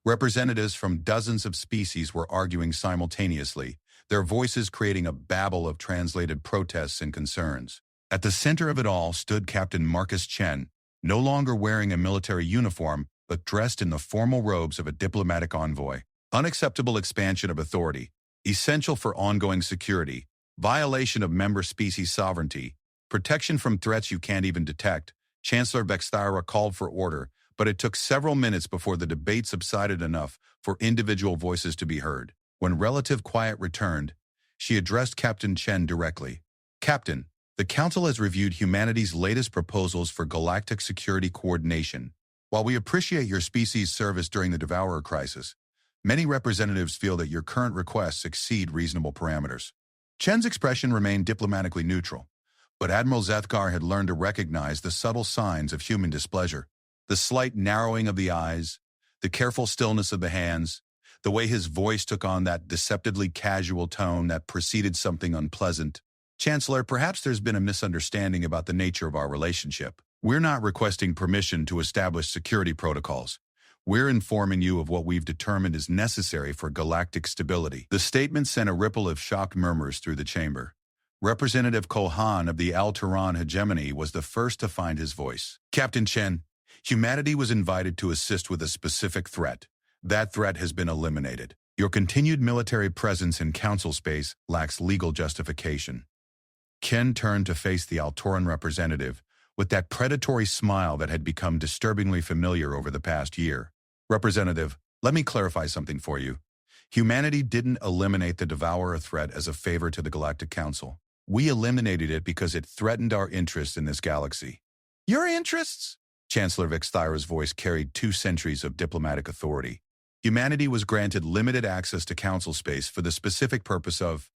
Representatives from dozens of species were arguing simultaneously, their voices creating a babble of translated protests and concerns. At the center of it all stood Captain Marcus Chen, no longer wearing a military uniform, but dressed in the formal robes of a diplomatic envoy. Unacceptable expansion of authority, essential for ongoing security, violation of member species sovereignty, protection from threats you can't even detect. Chancellor Vexthira called for order, but it took several minutes before the debate subsided enough for individual voices to be heard. When relative quiet returned, she addressed Captain Chen directly. Captain, the Council has reviewed humanity's latest proposals for galactic security coordination. While we appreciate your species' service during the Devourer crisis, many representatives feel that your current requests exceed reasonable parameters. Chen's expression remained diplomatically neutral, but Admiral Zethkar had learned to recognize the subtle signs of human displeasure. The slight narrowing of the eyes, the careful stillness of the hands, the way his voice took on that deceptively casual tone that preceded something unpleasant. Chancellor, perhaps there's been a misunderstanding about the nature of our relationship. We're not requesting permission to establish security protocols. We're informing you of what we've determined is necessary for galactic stability. The statement sent a ripple of shocked murmurs through the chamber. Representative Kohan of the Al-Tehran hegemony was the first to find his voice. Captain Chen, humanity was invited to assist with a specific threat. That threat has been eliminated. Your continued military presence in Council space lacks legal justification. Chen turned to face the Al-Tehran representative with that predatory smile that had become disturbingly familiar over the past year. Representative, let me clarify something for you. Humanity didn't eliminate the Devourer threat as a favor to the Galactic Council. We eliminated it because it threatened our interests in this galaxy. Your interests? Chancellor Vexthira's voice carried 2 centuries of diplomatic authority. Humanity was granted limited access to Council space for the specific purpose of...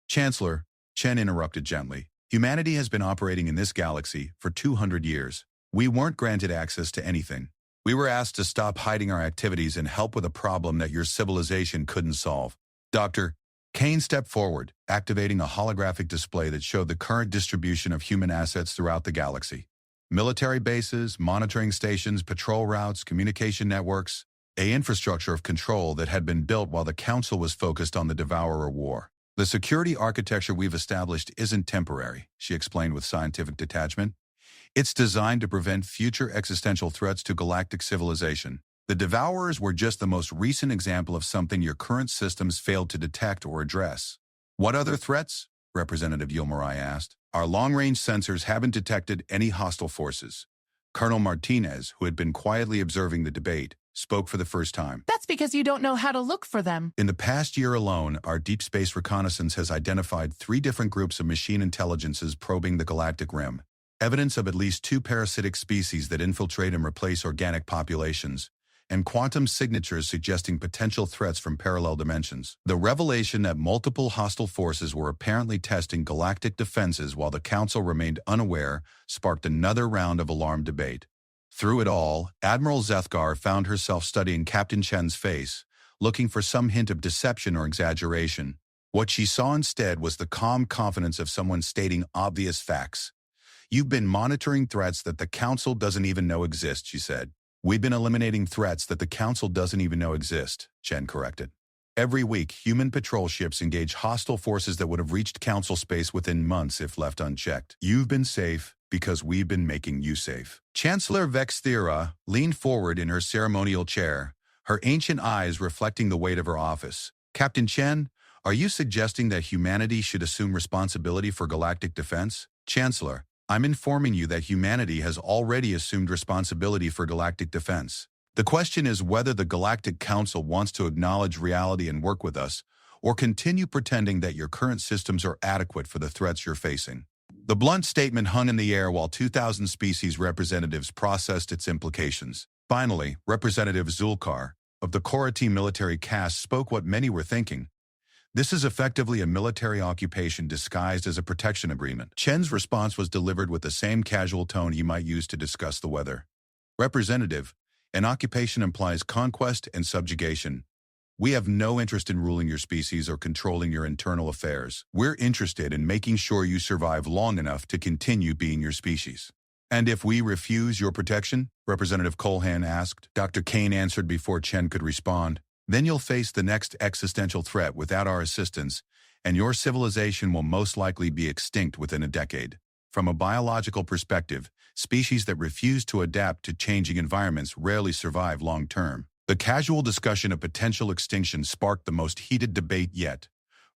Chancellor, Chen interrupted gently. Humanity has been operating in this galaxy for 200 years. We weren't granted access to anything. We were asked to stop hiding our activities and help with a problem that your civilization couldn't solve. Dr. Kane stepped forward, activating a holographic display that showed the current distribution of human assets throughout the galaxy. Military bases, monitoring stations, patrol routes, communication networks, an infrastructure of control that had been built while the Council was focused on the Devourer War. The security architecture we've established isn't temporary, she explained with scientific detachment. It's designed to prevent future existential threats to galactic civilization. The Devourers were just the most recent example of something your current systems failed to detect or address. What other threats? Representative Yilmarai asked. Our long-range sensors haven't detected any hostile forces. Colonel Martinez, who had been quietly observing the debate, spoke for the first time. That's because you don't know how to look for them. In the past year alone, our deep space reconnaissance has identified 3 different groups of machine intelligences probing the galactic rim. Evidence of at least 2 parasitic species that infiltrate and replace organic populations, and quantum signatures suggesting potential threats from parallel dimensions. The revelation that multiple hostile forces were apparently testing galactic defenses while the Council remained unaware sparked another round of alarmed debate. Through it all, Admiral Zethkar found herself studying Captain Chen's face, looking for some hint of deception or exaggeration. What she saw instead was the calm confidence of someone stating obvious facts. You've been monitoring threats that the Council doesn't even know exist, she said. We've been eliminating threats that the Council doesn't even know exist, Chen corrected. Every week, human patrol ships engage hostile forces that would have reached Council space within months if left unchecked. You've been safe because we've been making you safe. Chancellor Vex Thera leaned forward in her ceremonial chair, her ancient eyes reflecting the weight of her office. Captain Chen, are you suggesting that humanity should assume responsibility for galactic defense? Chancellor, I'm informing you that humanity has already assumed responsibility for galactic defense. The question is whether the Galactic Council wants to acknowledge reality and work with us, or continue pretending that your current systems are adequate for the threats you're facing. The blunt statement hung in the air while 2,000 species representatives processed its implications. Finally, Representative Zulkar, of the Korati military caste, spoke what many were thinking. This is effectively a military occupation disguised as a protection agreement. Chen's response was delivered with the same casual tone you might use to discuss the weather. Representative, an occupation implies conquest and subjugation. We have no interest in ruling your species or controlling your internal affairs. We're interested in making sure you survive long enough to continue being your species. And if we refuse your protection? Representative Colhan asked. Dr. Kane answered before Chen could respond. Then you'll face the next existential threat without our assistance, and your civilization will most likely be extinct within a decade. From a biological perspective, species that refuse to adapt to changing environments rarely survive long-term. The casual discussion of potential extinction sparked the most heated debate yet.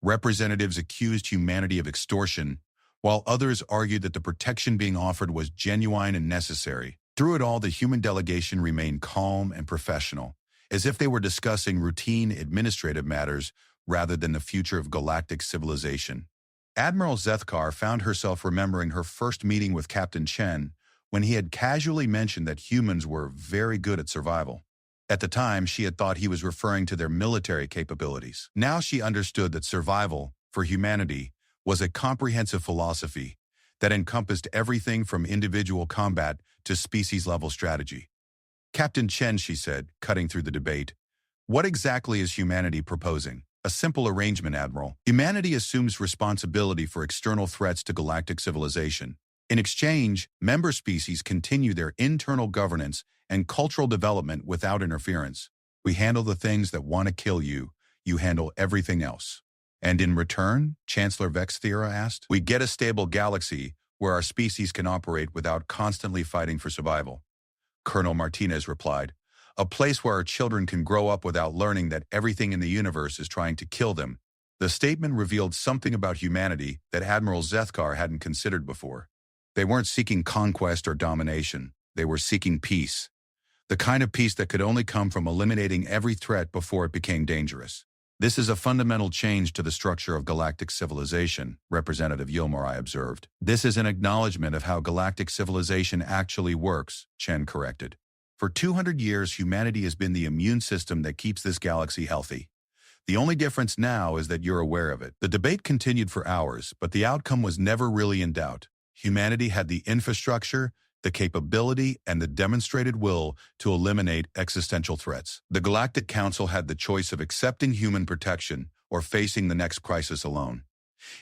Representatives accused humanity of extortion, while others argued that the protection being offered was genuine and necessary. Through it all, the human delegation remained calm and professional, as if they were discussing routine administrative matters rather than the future of galactic civilization. Admiral Zethkar found herself remembering her first meeting with Captain Chen when he had casually mentioned that humans were very good at survival. At the time, she had thought he was referring to their military capabilities. Now she understood that survival, for humanity, was a comprehensive philosophy that encompassed everything from individual combat to species-level strategy. Captain Chen, she said, cutting through the debate, what exactly is humanity proposing? A simple arrangement, Admiral. Humanity assumes responsibility for external threats to galactic civilization. In exchange, member species continue their internal governance and cultural development without interference. We handle the things that want to kill you. You handle everything else. And in return, Chancellor Vex Thera asked, we get a stable galaxy where our species can operate without constantly fighting for survival. Colonel Martinez replied, a place where our children can grow up without learning that everything in the universe is trying to kill them. The statement revealed something about humanity that Admiral Zethkar hadn't considered before. They weren't seeking conquest or domination. They were seeking peace. The kind of peace that could only come from eliminating every threat before it became dangerous. This is a fundamental change to the structure of galactic civilization, Representative Yilmarai observed. This is an acknowledgement of how galactic civilization actually works, Chen corrected. For 200 years, humanity has been the immune system that keeps this galaxy healthy. The only difference now is that you're aware of it. The debate continued for hours, but the outcome was never really in doubt. Humanity had the infrastructure, the capability, and the demonstrated will to eliminate existential threats. The Galactic Council had the choice of accepting human protection or facing the next crisis alone.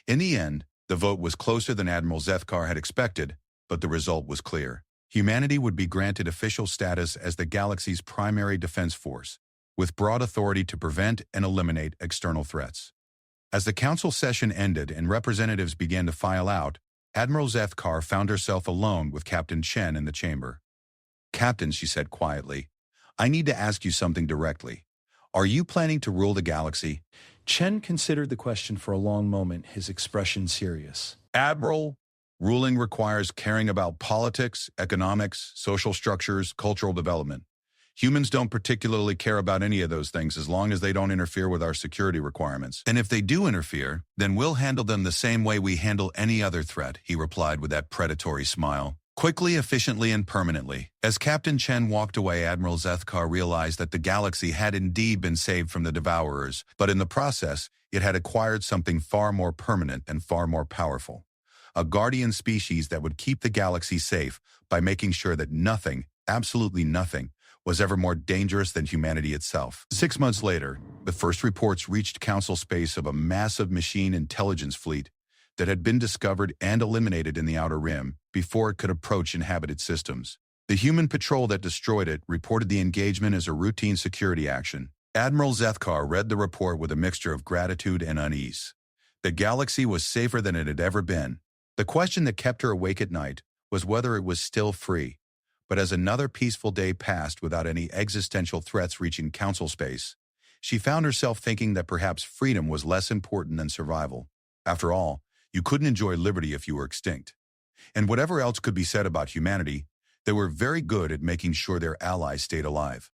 In the end, the vote was closer than Admiral Zethkar had expected, but the result was clear. Humanity would be granted official status as the galaxy's primary defense force, with broad authority to prevent and eliminate external threats. As the council session ended and representatives began to file out, Admiral Zethkar found herself alone with Captain Chen in the chamber. "Captain," she said quietly, "I need to ask you something directly. Are you planning to rule the galaxy?" Chen considered the question for a long moment, his expression serious. "Admiral, ruling requires caring about politics, economics, social structures, cultural development. Humans don't particularly care about any of those things as long as they don't interfere with our security requirements. And if they do interfere, then we'll handle them the same way we handle any other threat," he replied with that predatory smile. Quickly, efficiently, and permanently. As Captain Chen walked away, Admiral Zethkar realized that the galaxy had indeed been saved from the Devourers, but in the process, it had acquired something far more permanent and far more powerful. A guardian species that would keep the galaxy safe by making sure that nothing, absolutely nothing, was ever more dangerous than humanity itself. 6 months later, the first reports reached Council space of a massive machine intelligence fleet that had been discovered and eliminated in the Outer Rim before it could approach inhabited systems. The human patrol that destroyed it reported the engagement as a routine security action. Admiral Zethkar read the report with a mixture of gratitude and unease. The galaxy was safer than it had ever been. The question that kept her awake at night was whether it was still free. But as another peaceful day passed without any existential threats reaching Council space, she found herself thinking that perhaps freedom was less important than survival. After all, you couldn't enjoy liberty if you were extinct. And whatever else could be said about humanity, they were very good at making sure their allies stayed alive.